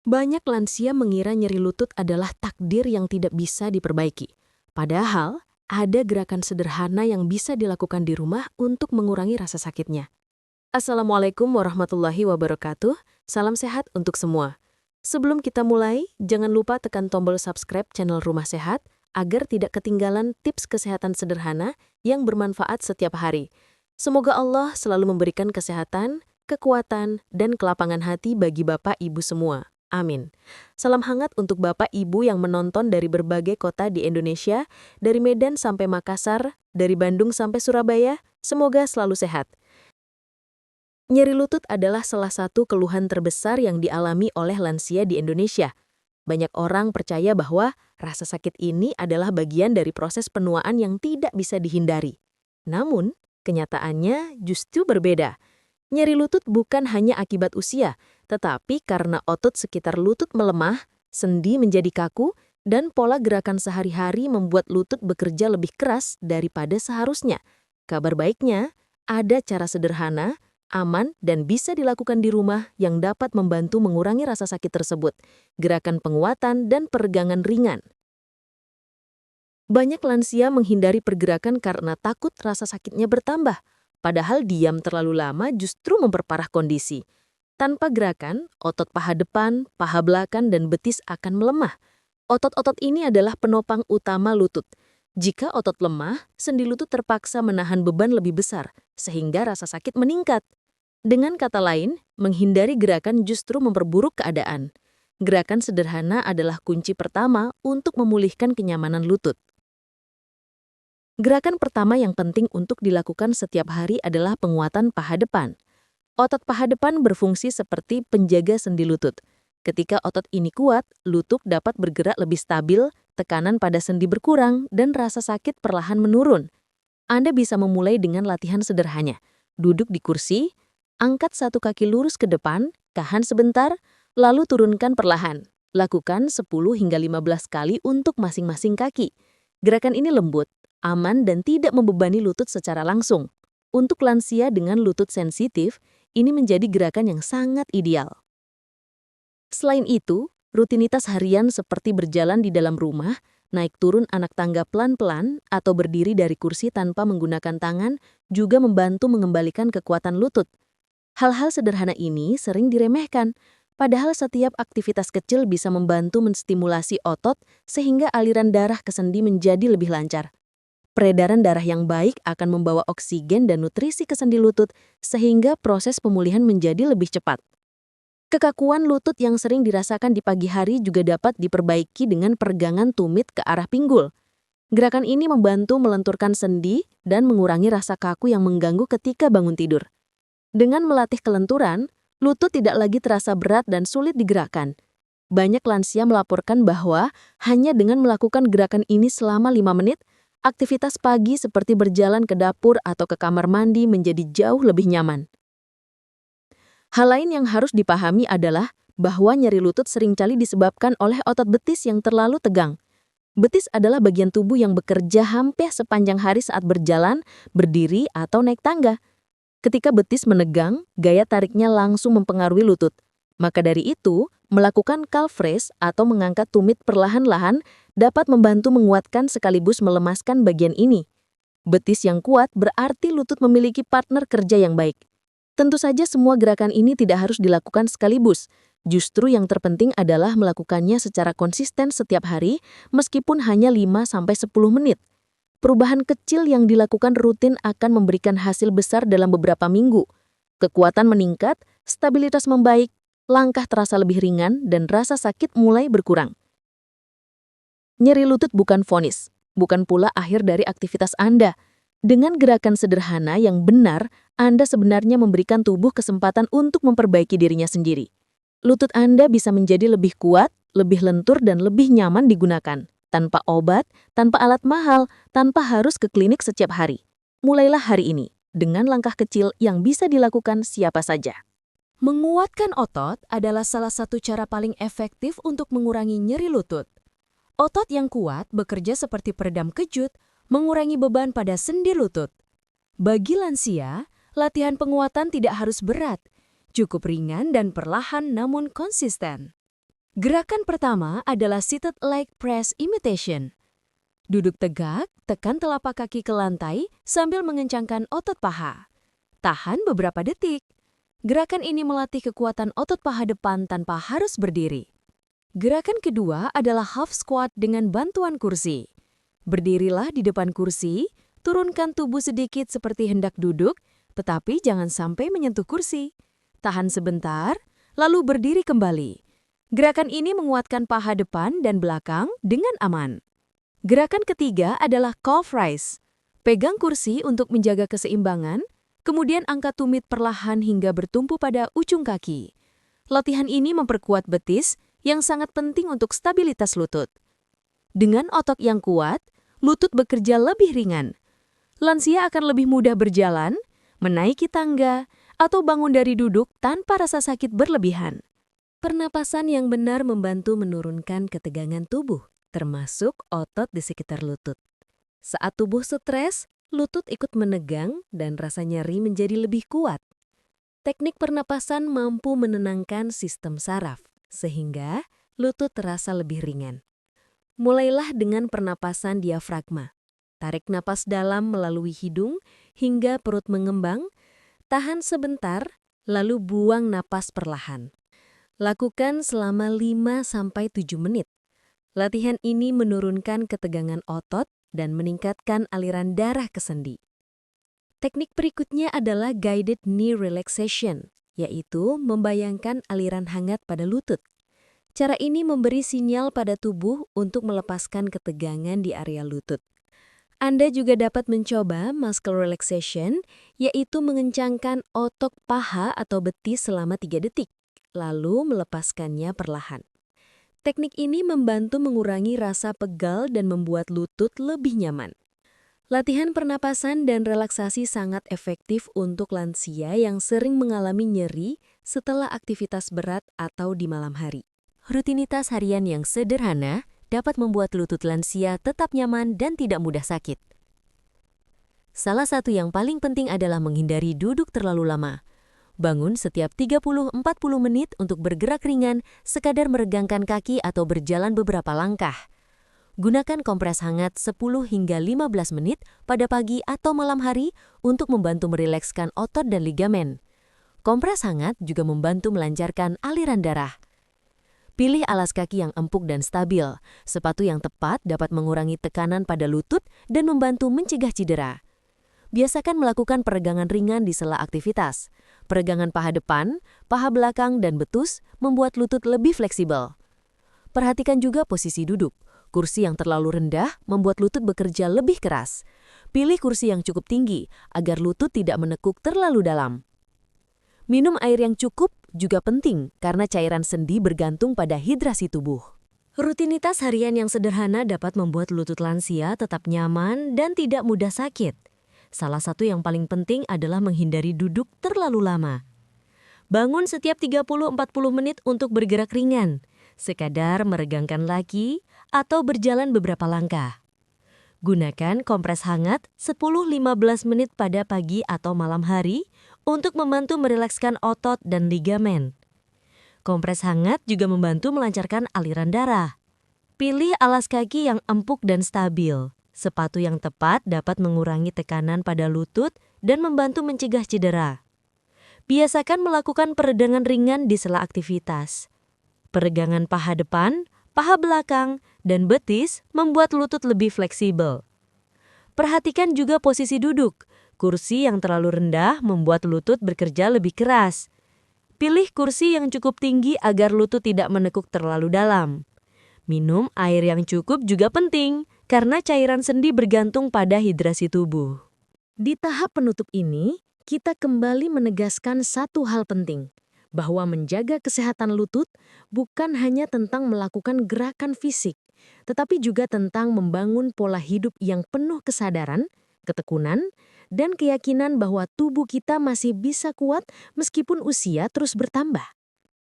Banyak lansia mengira nyeri lutut adalah takdir yang tidak bisa diperbaiki. Padahal, ada gerakan sederhana yang bisa dilakukan di rumah untuk mengurangi rasa sakitnya. Assalamualaikum warahmatullahi wabarakatuh. Salam sehat untuk semua. Sebelum kita mulai, jangan lupa tekan tombol subscribe channel Rumah Sehat agar tidak ketinggalan tips kesehatan sederhana yang bermanfaat setiap hari. Semoga Allah selalu memberikan kesehatan, kekuatan, dan kelapangan hati bagi Bapak Ibu semua. Amin. Salam hangat untuk Bapak Ibu yang menonton dari berbagai kota di Indonesia, dari Medan sampai Makassar, dari Bandung sampai Surabaya. Semoga selalu sehat. Nyeri lutut adalah salah satu keluhan terbesar yang dialami oleh lansia di Indonesia. Banyak orang percaya bahwa rasa sakit ini adalah bagian dari proses penuaan yang tidak bisa dihindari. Namun, kenyataannya justru berbeda. Nyeri lutut bukan hanya akibat usia, tetapi karena otot sekitar lutut melemah, sendi menjadi kaku, dan pola gerakan sehari-hari membuat lutut bekerja lebih keras daripada seharusnya. Kabar baiknya, ada cara sederhana, aman, dan bisa dilakukan di rumah yang dapat membantu mengurangi rasa sakit tersebut. Gerakan penguatan dan peregangan ringan. Banyak lansia menghindari pergerakan karena takut rasa sakitnya bertambah. Padahal diam terlalu lama justru memperparah kondisi. Tanpa gerakan, otot paha depan, paha belakang, dan betis akan melemah. Otot-otot ini adalah penopang utama lutut. Jika otot lemah, sendi lutut terpaksa menahan beban lebih besar, sehingga rasa sakit meningkat. Dengan kata lain, menghindari gerakan justru memperburuk keadaan. Gerakan sederhana adalah kunci pertama untuk memulihkan kenyamanan lutut. Gerakan pertama yang penting untuk dilakukan setiap hari adalah penguatan paha depan. Otot paha depan berfungsi seperti penjaga sendi lutut. Ketika otot ini kuat, lutut dapat bergerak lebih stabil, tekanan pada sendi berkurang, dan rasa sakit perlahan menurun. Anda bisa memulai dengan latihan sederhana. Duduk di kursi, angkat satu kaki lurus ke depan, tahan sebentar, lalu turunkan perlahan. Lakukan 10 hingga 15 kali untuk masing-masing kaki. Gerakan ini lembut, aman, dan tidak membebani lutut secara langsung. Untuk lansia dengan lutut sensitif, ini menjadi gerakan yang sangat ideal. Selain itu, rutinitas harian seperti berjalan di dalam rumah, naik turun anak tangga pelan-pelan, atau berdiri dari kursi tanpa menggunakan tangan juga membantu mengembalikan kekuatan lutut. Hal-hal sederhana ini sering diremehkan, padahal setiap aktivitas kecil bisa membantu menstimulasi otot sehingga aliran darah ke sendi menjadi lebih lancar. Peredaran darah yang baik akan membawa oksigen dan nutrisi ke sendi lutut sehingga proses pemulihan menjadi lebih cepat. Kekakuan lutut yang sering dirasakan di pagi hari juga dapat diperbaiki dengan peregangan tumit ke arah pinggul. Gerakan ini membantu melenturkan sendi dan mengurangi rasa kaku yang mengganggu ketika bangun tidur. Dengan melatih kelenturan, lutut tidak lagi terasa berat dan sulit digerakkan. Banyak lansia melaporkan bahwa hanya dengan melakukan gerakan ini selama 5 menit, aktivitas pagi seperti berjalan ke dapur atau ke kamar mandi menjadi jauh lebih nyaman. Hal lain yang harus dipahami adalah bahwa nyeri lutut seringkali disebabkan oleh otot betis yang terlalu tegang. Betis adalah bagian tubuh yang bekerja hampir sepanjang hari saat berjalan, berdiri, atau naik tangga. Ketika betis menegang, gaya tariknya langsung mempengaruhi lutut. Maka dari itu, melakukan calf raise atau mengangkat tumit perlahan-lahan dapat membantu menguatkan sekaligus melemaskan bagian ini. Betis yang kuat berarti lutut memiliki partner kerja yang baik. Tentu saja semua gerakan ini tidak harus dilakukan sekaligus. Justru yang terpenting adalah melakukannya secara konsisten setiap hari meskipun hanya 5-10 menit. Perubahan kecil yang dilakukan rutin akan memberikan hasil besar dalam beberapa minggu. Kekuatan meningkat, stabilitas membaik, langkah terasa lebih ringan, dan rasa sakit mulai berkurang. Nyeri lutut bukan vonis, bukan pula akhir dari aktivitas Anda. Dengan gerakan sederhana yang benar, Anda sebenarnya memberikan tubuh kesempatan untuk memperbaiki dirinya sendiri. Lutut Anda bisa menjadi lebih kuat, lebih lentur, dan lebih nyaman digunakan. Tanpa obat, tanpa alat mahal, tanpa harus ke klinik setiap hari. Mulailah hari ini, dengan langkah kecil yang bisa dilakukan siapa saja. Menguatkan otot adalah salah satu cara paling efektif untuk mengurangi nyeri lutut. Otot yang kuat bekerja seperti peredam kejut, mengurangi beban pada sendi lutut. Bagi lansia, latihan penguatan tidak harus berat, cukup ringan dan perlahan namun konsisten. Gerakan pertama adalah seated leg press imitation. Duduk tegak, tekan telapak kaki ke lantai sambil mengencangkan otot paha. Tahan beberapa detik. Gerakan ini melatih kekuatan otot paha depan tanpa harus berdiri. Gerakan kedua adalah half squat dengan bantuan kursi. Berdirilah di depan kursi, turunkan tubuh sedikit seperti hendak duduk, tetapi jangan sampai menyentuh kursi. Tahan sebentar, lalu berdiri kembali. Gerakan ini menguatkan paha depan dan belakang dengan aman. Gerakan ketiga adalah calf rise. Pegang kursi untuk menjaga keseimbangan, kemudian angkat tumit perlahan hingga bertumpu pada ujung kaki. Latihan ini memperkuat betis yang sangat penting untuk stabilitas lutut. Dengan otot yang kuat, lutut bekerja lebih ringan. Lansia akan lebih mudah berjalan, menaiki tangga, atau bangun dari duduk tanpa rasa sakit berlebihan. Pernapasan yang benar membantu menurunkan ketegangan tubuh, termasuk otot di sekitar lutut. Saat tubuh stres, lutut ikut menegang dan rasa nyeri menjadi lebih kuat. Teknik pernapasan mampu menenangkan sistem saraf, sehingga lutut terasa lebih ringan. Mulailah dengan pernapasan diafragma. Tarik napas dalam melalui hidung hingga perut mengembang, tahan sebentar, lalu buang napas perlahan. Lakukan selama 5-7 menit. Latihan ini menurunkan ketegangan otot dan meningkatkan aliran darah ke sendi. Teknik berikutnya adalah guided knee relaxation, yaitu membayangkan aliran hangat pada lutut. Cara ini memberi sinyal pada tubuh untuk melepaskan ketegangan di area lutut. Anda juga dapat mencoba muscle relaxation, yaitu mengencangkan otot paha atau betis selama 3 detik. Lalu melepaskannya perlahan. Teknik ini membantu mengurangi rasa pegal dan membuat lutut lebih nyaman. Latihan pernapasan dan relaksasi sangat efektif untuk lansia yang sering mengalami nyeri setelah aktivitas berat atau di malam hari. Rutinitas harian yang sederhana dapat membuat lutut lansia tetap nyaman dan tidak mudah sakit. Salah satu yang paling penting adalah menghindari duduk terlalu lama. Bangun setiap 30-40 menit untuk bergerak ringan, sekadar meregangkan kaki atau berjalan beberapa langkah. Gunakan kompres hangat 10 hingga 15 menit pada pagi atau malam hari untuk membantu merilekskan otot dan ligamen. Kompres hangat juga membantu melancarkan aliran darah. Pilih alas kaki yang empuk dan stabil. Sepatu yang tepat dapat mengurangi tekanan pada lutut dan membantu mencegah cedera. Biasakan melakukan peregangan ringan di sela aktivitas. Peregangan paha depan, paha belakang, dan betus membuat lutut lebih fleksibel. Perhatikan juga posisi duduk. Kursi yang terlalu rendah membuat lutut bekerja lebih keras. Pilih kursi yang cukup tinggi agar lutut tidak menekuk terlalu dalam. Minum air yang cukup juga penting karena cairan sendi bergantung pada hidrasi tubuh. Rutinitas harian yang sederhana dapat membuat lutut lansia tetap nyaman dan tidak mudah sakit. Salah satu yang paling penting adalah menghindari duduk terlalu lama. Bangun setiap 30-40 menit untuk bergerak ringan, sekadar meregangkan kaki atau berjalan beberapa langkah. Gunakan kompres hangat 10-15 menit pada pagi atau malam hari untuk membantu merilekskan otot dan ligamen. Kompres hangat juga membantu melancarkan aliran darah. Pilih alas kaki yang empuk dan stabil. Sepatu yang tepat dapat mengurangi tekanan pada lutut dan membantu mencegah cedera. Biasakan melakukan peregangan ringan di sela aktivitas. Peregangan paha depan, paha belakang, dan betis membuat lutut lebih fleksibel. Perhatikan juga posisi duduk. Kursi yang terlalu rendah membuat lutut bekerja lebih keras. Pilih kursi yang cukup tinggi agar lutut tidak menekuk terlalu dalam. Minum air yang cukup juga penting, karena cairan sendi bergantung pada hidrasi tubuh. Di tahap penutup ini, kita kembali menegaskan satu hal penting, bahwa menjaga kesehatan lutut bukan hanya tentang melakukan gerakan fisik, tetapi juga tentang membangun pola hidup yang penuh kesadaran, ketekunan, dan keyakinan bahwa tubuh kita masih bisa kuat meskipun usia terus bertambah.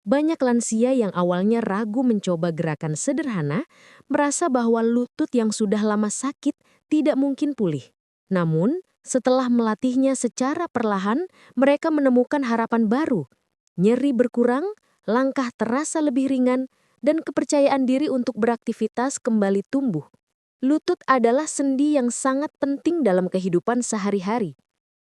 Banyak lansia yang awalnya ragu mencoba gerakan sederhana, merasa bahwa lutut yang sudah lama sakit tidak mungkin pulih. Namun, setelah melatihnya secara perlahan, mereka menemukan harapan baru. Nyeri berkurang, langkah terasa lebih ringan, dan kepercayaan diri untuk beraktivitas kembali tumbuh. Lutut adalah sendi yang sangat penting dalam kehidupan sehari-hari.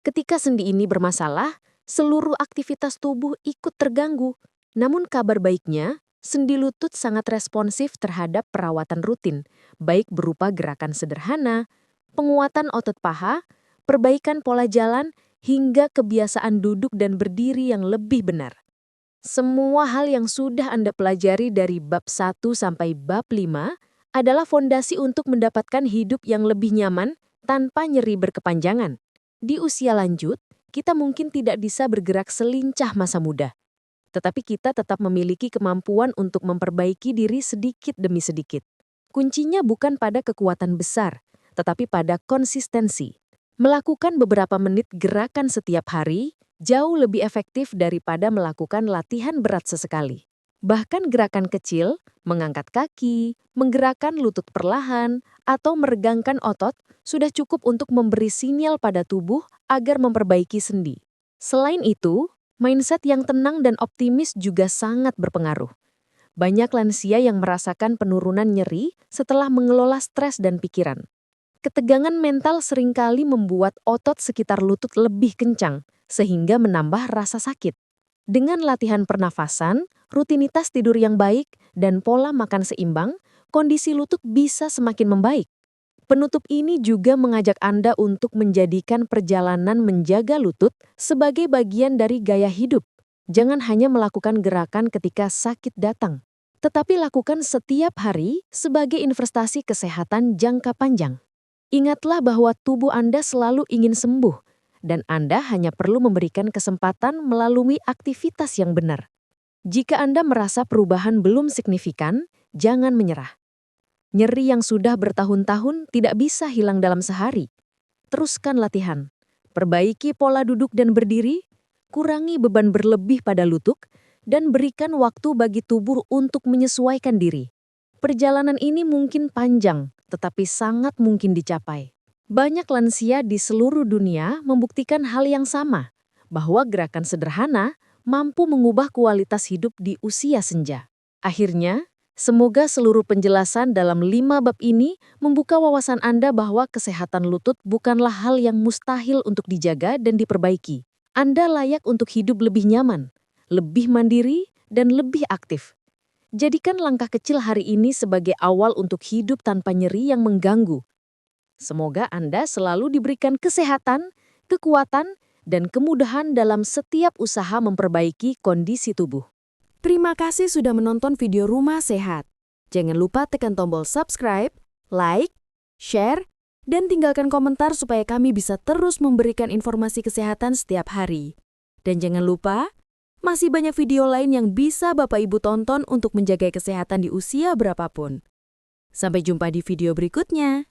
Ketika sendi ini bermasalah, seluruh aktivitas tubuh ikut terganggu. Namun kabar baiknya, sendi lutut sangat responsif terhadap perawatan rutin, baik berupa gerakan sederhana, penguatan otot paha, perbaikan pola jalan, hingga kebiasaan duduk dan berdiri yang lebih benar. Semua hal yang sudah Anda pelajari dari bab 1 sampai bab 5 adalah fondasi untuk mendapatkan hidup yang lebih nyaman tanpa nyeri berkepanjangan. Di usia lanjut, kita mungkin tidak bisa bergerak selincah masa muda. Tetapi kita tetap memiliki kemampuan untuk memperbaiki diri sedikit demi sedikit. Kuncinya bukan pada kekuatan besar, tetapi pada konsistensi. Melakukan beberapa menit gerakan setiap hari jauh lebih efektif daripada melakukan latihan berat sesekali. Bahkan gerakan kecil, mengangkat kaki, menggerakkan lutut perlahan, atau meregangkan otot sudah cukup untuk memberi sinyal pada tubuh agar memperbaiki sendi. Selain itu, mindset yang tenang dan optimis juga sangat berpengaruh. Banyak lansia yang merasakan penurunan nyeri setelah mengelola stres dan pikiran. Ketegangan mental seringkali membuat otot sekitar lutut lebih kencang, sehingga menambah rasa sakit. Dengan latihan pernafasan, rutinitas tidur yang baik, dan pola makan seimbang, kondisi lutut bisa semakin membaik. Penutup ini juga mengajak Anda untuk menjadikan perjalanan menjaga lutut sebagai bagian dari gaya hidup. Jangan hanya melakukan gerakan ketika sakit datang, tetapi lakukan setiap hari sebagai investasi kesehatan jangka panjang. Ingatlah bahwa tubuh Anda selalu ingin sembuh, dan Anda hanya perlu memberikan kesempatan melalui aktivitas yang benar. Jika Anda merasa perubahan belum signifikan, jangan menyerah. Nyeri yang sudah bertahun-tahun tidak bisa hilang dalam sehari. Teruskan latihan. Perbaiki pola duduk dan berdiri, kurangi beban berlebih pada lutut, dan berikan waktu bagi tubuh untuk menyesuaikan diri. Perjalanan ini mungkin panjang, tetapi sangat mungkin dicapai. Banyak lansia di seluruh dunia membuktikan hal yang sama, bahwa gerakan sederhana mampu mengubah kualitas hidup di usia senja. Akhirnya, semoga seluruh penjelasan dalam 5 bab ini membuka wawasan Anda bahwa kesehatan lutut bukanlah hal yang mustahil untuk dijaga dan diperbaiki. Anda layak untuk hidup lebih nyaman, lebih mandiri, dan lebih aktif. Jadikan langkah kecil hari ini sebagai awal untuk hidup tanpa nyeri yang mengganggu. Semoga Anda selalu diberikan kesehatan, kekuatan, dan kemudahan dalam setiap usaha memperbaiki kondisi tubuh. Terima kasih sudah menonton video Rumah Sehat. Jangan lupa tekan tombol subscribe, like, share, dan tinggalkan komentar supaya kami bisa terus memberikan informasi kesehatan setiap hari. Dan jangan lupa, masih banyak video lain yang bisa Bapak Ibu tonton untuk menjaga kesehatan di usia berapapun. Sampai jumpa di video berikutnya.